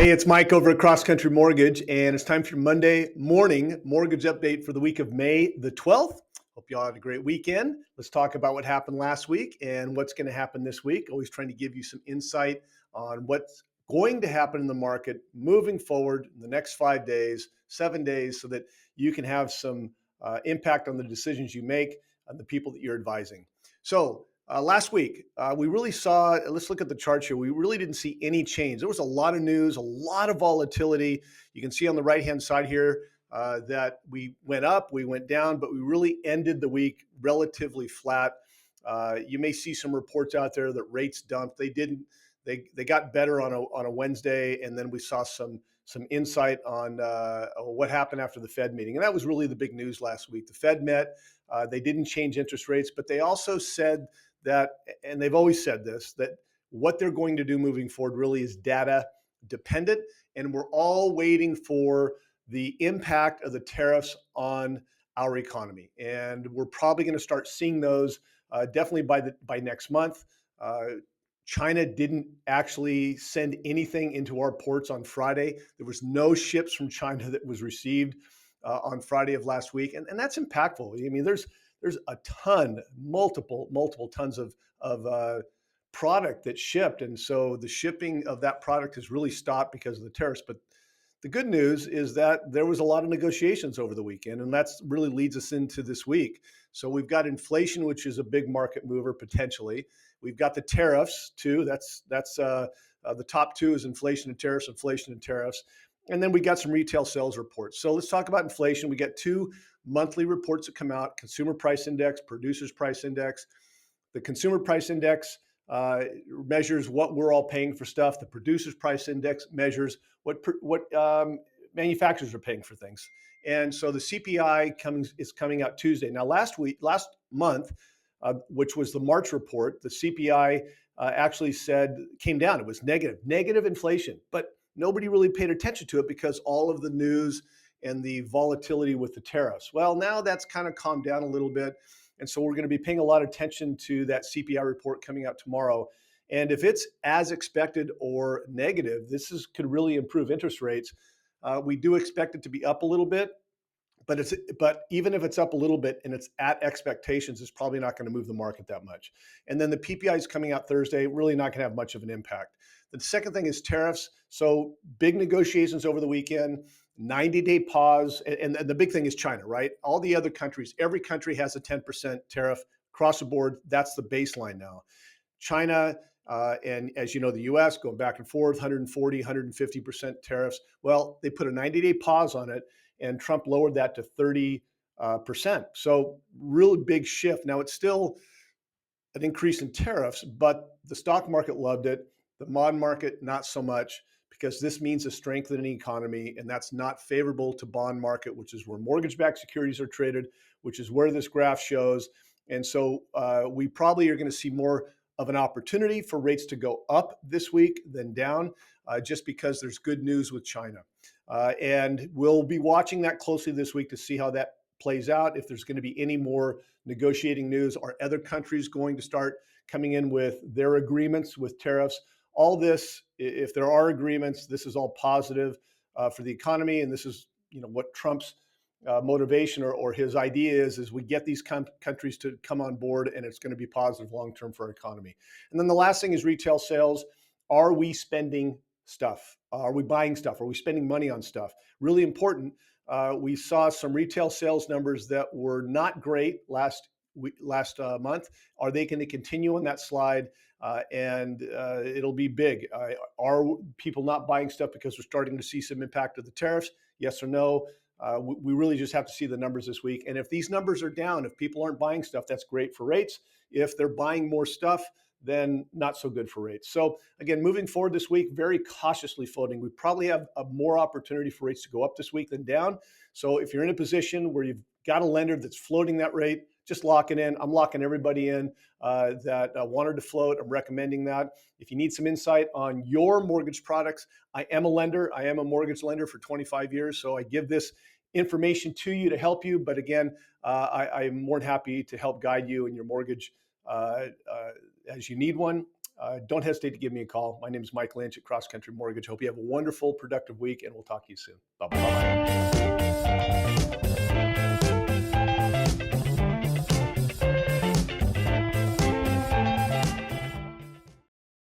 Hey, it's Mike over at Cross Country Mortgage, and it's time for your Monday morning mortgage update for the week of May the 12th. Hope you all had a great weekend. Let's talk about what happened last week and what's going to happen this week. Always trying to give you some insight on what's going to happen in the market moving forward in the next 5 days, 7 days, so that you can have some impact on the decisions you make and the people that you're advising. So, last week, we really saw, let's look at the charts here. We really didn't see any change. There was a lot of news, a lot of volatility. You can see on the right-hand side here that we went up, we went down, but we really ended the week relatively flat. You may see some reports out there that rates dumped. They didn't. They got better on a Wednesday, and then we saw some insight on what happened after the Fed meeting. And that was really the big news last week. The Fed met. They didn't change interest rates, but they also said that, and they've always said this, that what they're going to do moving forward really is data dependent. And we're all waiting for the impact of the tariffs on our economy. And we're probably going to start seeing those definitely by next month. China didn't actually send anything into our ports on Friday. There was no ships from China that was received on Friday of last week. And that's impactful. I mean, there's a ton, multiple tons of product that shipped. And so the shipping of that product has really stopped because of the tariffs. But the good news is that there was a lot of negotiations over the weekend, and that's really leads us into this week. So we've got inflation, which is a big market mover potentially. We've got the tariffs too. That's the top two is inflation and tariffs, inflation and tariffs. And then we got some retail sales reports. So let's talk about inflation. We got two monthly reports that come out: Consumer Price Index, Producers Price Index. The Consumer Price Index measures what we're all paying for stuff. The Producers Price Index measures what manufacturers are paying for things. And so the CPI is coming out Tuesday. Now, last month, which was the March report, the CPI actually came down. It was negative inflation, but nobody really paid attention to it because all of the news and the volatility with the tariffs. Well, now that's kind of calmed down a little bit. And so we're going to be paying a lot of attention to that CPI report coming out tomorrow. And if it's as expected or negative, could really improve interest rates. We do expect it to be up a little bit, but even if it's up a little bit and it's at expectations, it's probably not going to move the market that much. And then the PPI is coming out Thursday, really not going to have much of an impact. The second thing is tariffs. So big negotiations over the weekend, 90-day pause. And the big thing is China, right? All the other countries, every country has a 10% tariff across the board. That's the baseline now. China, and as you know, the US going back and forth, 140, 150% tariffs. Well, they put a 90-day pause on it, and Trump lowered that to 30%. So really big shift. Now it's still an increase in tariffs, but the stock market loved it. The bond market, not so much, because this means a strengthening economy, and that's not favorable to bond market, which is where mortgage-backed securities are traded, which is where this graph shows. And so we probably are going to see more of an opportunity for rates to go up this week than down, just because there's good news with China. And we'll be watching that closely this week to see how that plays out. If there's going to be any more negotiating news, are other countries going to start coming in with their agreements with tariffs? All this, if there are agreements, this is all positive for the economy, and this is what Trump's motivation or his idea is we get these countries to come on board, and it's going to be positive long-term for our economy. And then the last thing is retail sales. Are we spending stuff? Are we buying stuff? Are we spending money on stuff? Really important. We saw some retail sales numbers that were not great last month. Are they going to continue on that slide? And it'll be big. Are people not buying stuff because we're starting to see some impact of the tariffs? Yes or no? We really just have to see the numbers this week. And if these numbers are down, if people aren't buying stuff, that's great for rates. If they're buying more stuff, then not so good for rates. So again, moving forward this week, very cautiously floating. We probably have a more opportunity for rates to go up this week than down. So if you're in a position where you've got a lender that's floating that rate, just lock it in. I'm locking everybody in that wanted to float. I'm recommending that. If you need some insight on your mortgage products, I am a lender. I am a mortgage lender for 25 years. So I give this information to you to help you. But again, I'm more than happy to help guide you in your mortgage as you need one. don't hesitate to give me a call. My name is Mike Lynch at Cross Country Mortgage. Hope you have a wonderful, productive week, and we'll talk to you soon. Bye-bye.